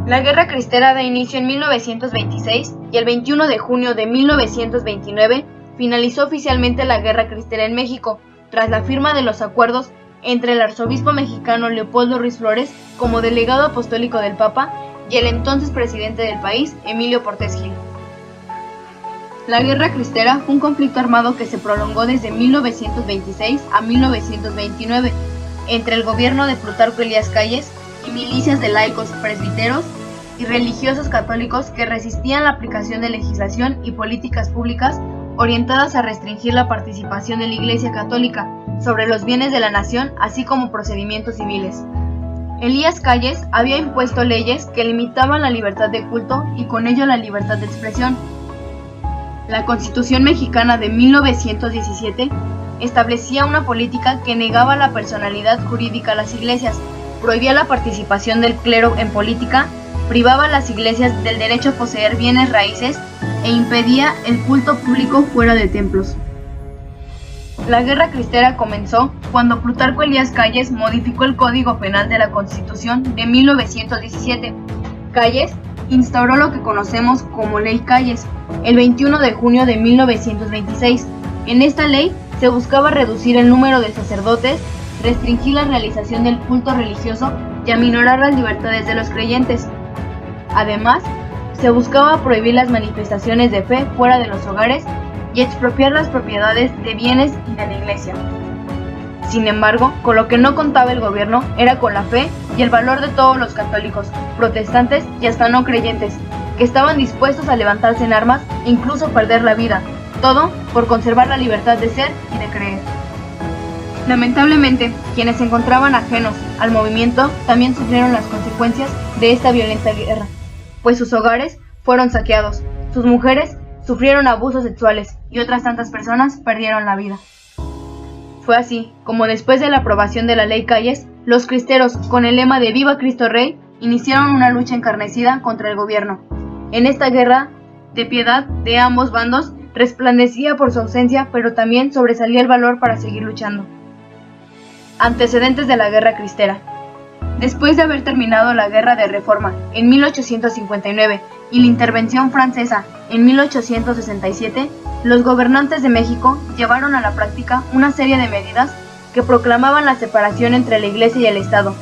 La Guerra Cristera da inicio en 1926 y el 21 de junio de 1929 finalizó oficialmente la Guerra Cristera en México, tras la firma de los acuerdos entre el arzobispo mexicano Leopoldo Ruiz Flores como delegado apostólico del Papa y el entonces presidente del país, Emilio Portes Gil. La Guerra Cristera fue un conflicto armado que se prolongó desde 1926 a 1929 entre el gobierno de Plutarco Elías Calles y milicias de laicos, presbiteros y religiosos católicos que resistían la aplicación de legislación y políticas públicas orientadas a restringir la participación de la Iglesia Católica sobre los bienes de la nación, así como procedimientos civiles. Elías Calles había impuesto leyes que limitaban la libertad de culto y con ello la libertad de expresión. La Constitución mexicana de 1917 establecía una política que negaba la personalidad jurídica a las iglesias, prohibía la participación del clero en política, privaba a las iglesias del derecho a poseer bienes raíces e impedía el culto público fuera de templos. La Guerra Cristera comenzó cuando Plutarco Elías Calles modificó el Código Penal de la Constitución de 1917. Calles instauró lo que conocemos como Ley Calles el 21 de junio de 1926. En esta ley se buscaba reducir el número de sacerdotes, restringir la realización del culto religioso y aminorar las libertades de los creyentes. Además, se buscaba prohibir las manifestaciones de fe fuera de los hogares y expropiar las propiedades de bienes y de la iglesia. Sin embargo, con lo que no contaba el gobierno era con la fe y el valor de todos los católicos, protestantes y hasta no creyentes, que estaban dispuestos a levantarse en armas e incluso perder la vida, todo por conservar la libertad de ser y de creer. Lamentablemente, quienes se encontraban ajenos al movimiento también sufrieron las consecuencias de esta violenta guerra, pues sus hogares fueron saqueados, sus mujeres sufrieron abusos sexuales y otras tantas personas perdieron la vida. Fue así como después de la aprobación de la Ley Calles, los cristeros, con el lema de Viva Cristo Rey, iniciaron una lucha encarnecida contra el gobierno. En esta guerra de piedad de ambos bandos resplandecía por su ausencia, pero también sobresalía el valor para seguir luchando. Antecedentes de la Guerra Cristera. Después de haber terminado la Guerra de Reforma en 1859 y la intervención francesa en 1867, los gobernantes de México llevaron a la práctica una serie de medidas que proclamaban la separación entre la Iglesia y el Estado.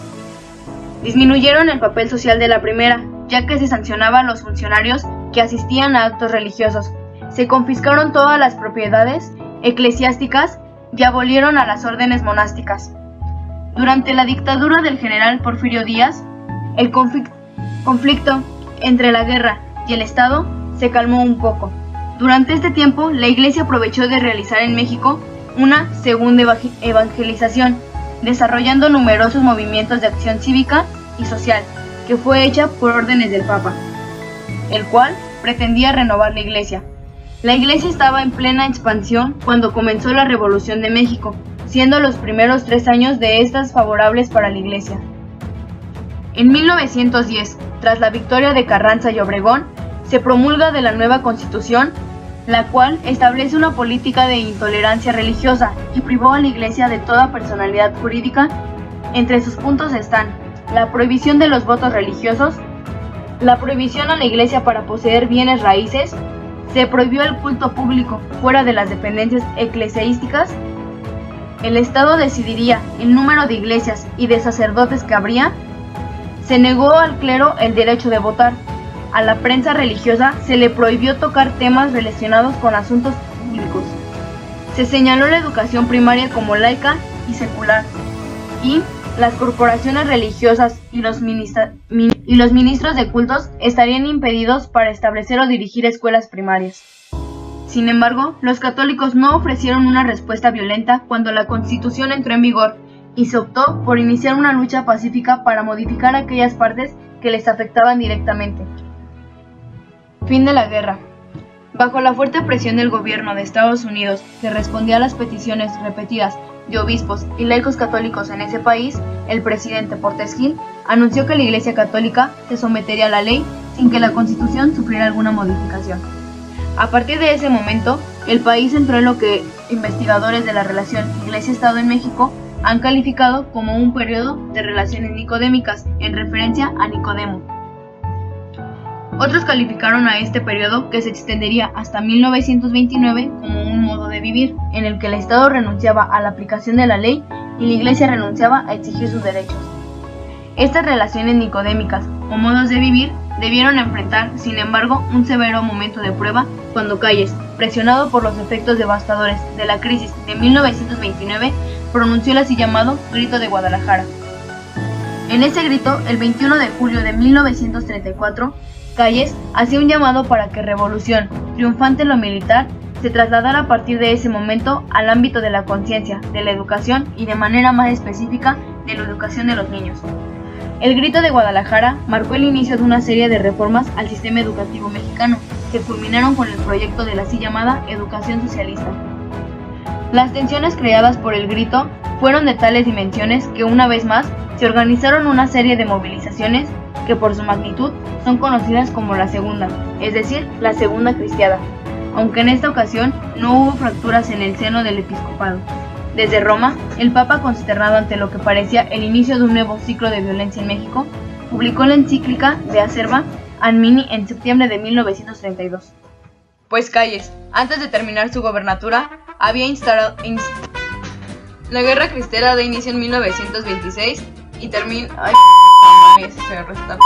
Disminuyeron el papel social de la primera, ya que se sancionaba a los funcionarios que asistían a actos religiosos. Se confiscaron todas las propiedades eclesiásticas y abolieron a las órdenes monásticas. Durante la dictadura del general Porfirio Díaz, el conflicto entre la guerra y el Estado se calmó un poco. Durante este tiempo, la Iglesia aprovechó de realizar en México una segunda evangelización, desarrollando numerosos movimientos de acción cívica y social, que fue hecha por órdenes del Papa, el cual pretendía renovar la Iglesia. La Iglesia estaba en plena expansión cuando comenzó la Revolución de México, siendo los primeros 3 años de estas favorables para la Iglesia. En 1910, tras la victoria de Carranza y Obregón, se promulga de la nueva Constitución, la cual establece una política de intolerancia religiosa y privó a la Iglesia de toda personalidad jurídica. Entre sus puntos están la prohibición de los votos religiosos, la prohibición a la Iglesia para poseer bienes raíces, se prohibió el culto público fuera de las dependencias eclesiásticas, el Estado decidiría el número de iglesias y de sacerdotes que habría, se negó al clero el derecho de votar, a la prensa religiosa se le prohibió tocar temas relacionados con asuntos públicos, se señaló la educación primaria como laica y secular, y las corporaciones religiosas y los ministros de cultos estarían impedidos para establecer o dirigir escuelas primarias. Sin embargo, los católicos no ofrecieron una respuesta violenta cuando la Constitución entró en vigor y se optó por iniciar una lucha pacífica para modificar aquellas partes que les afectaban directamente. Fin de la guerra. Bajo la fuerte presión del gobierno de Estados Unidos, que respondía a las peticiones repetidas de obispos y laicos católicos en ese país, el presidente Portes Gil anunció que la Iglesia Católica se sometería a la ley sin que la Constitución sufriera alguna modificación. A partir de ese momento, el país entró en lo que investigadores de la relación Iglesia-Estado en México han calificado como un periodo de relaciones nicodémicas, en referencia a Nicodemo. Otros calificaron a este periodo, que se extendería hasta 1929, como un modo de vivir, en el que el Estado renunciaba a la aplicación de la ley y la Iglesia renunciaba a exigir sus derechos. Estas relaciones nicodémicas o modos de vivir debieron enfrentar, sin embargo, un severo momento de prueba cuando Calles, presionado por los efectos devastadores de la crisis de 1929, pronunció el así llamado Grito de Guadalajara. En ese grito, el 21 de julio de 1934, Calles hacía un llamado para que revolución, triunfante en lo militar, se trasladara a partir de ese momento al ámbito de la conciencia, de la educación y de manera más específica de la educación de los niños. El Grito de Guadalajara marcó el inicio de una serie de reformas al sistema educativo mexicano, que culminaron con el proyecto de la así llamada educación socialista. Las tensiones creadas por el grito fueron de tales dimensiones que una vez más se organizaron una serie de movilizaciones que por su magnitud son conocidas como la Segunda, es decir, la Segunda Cristiada, aunque en esta ocasión no hubo fracturas en el seno del episcopado. Desde Roma, el Papa, consternado ante lo que parecía el inicio de un nuevo ciclo de violencia en México, publicó la encíclica de Acerba Anmini en septiembre de 1932. Pues Calles, antes de terminar su gobernatura, había instalado... La Guerra Cristera da inicio en 1926 y termina... ¡Ay, se resta!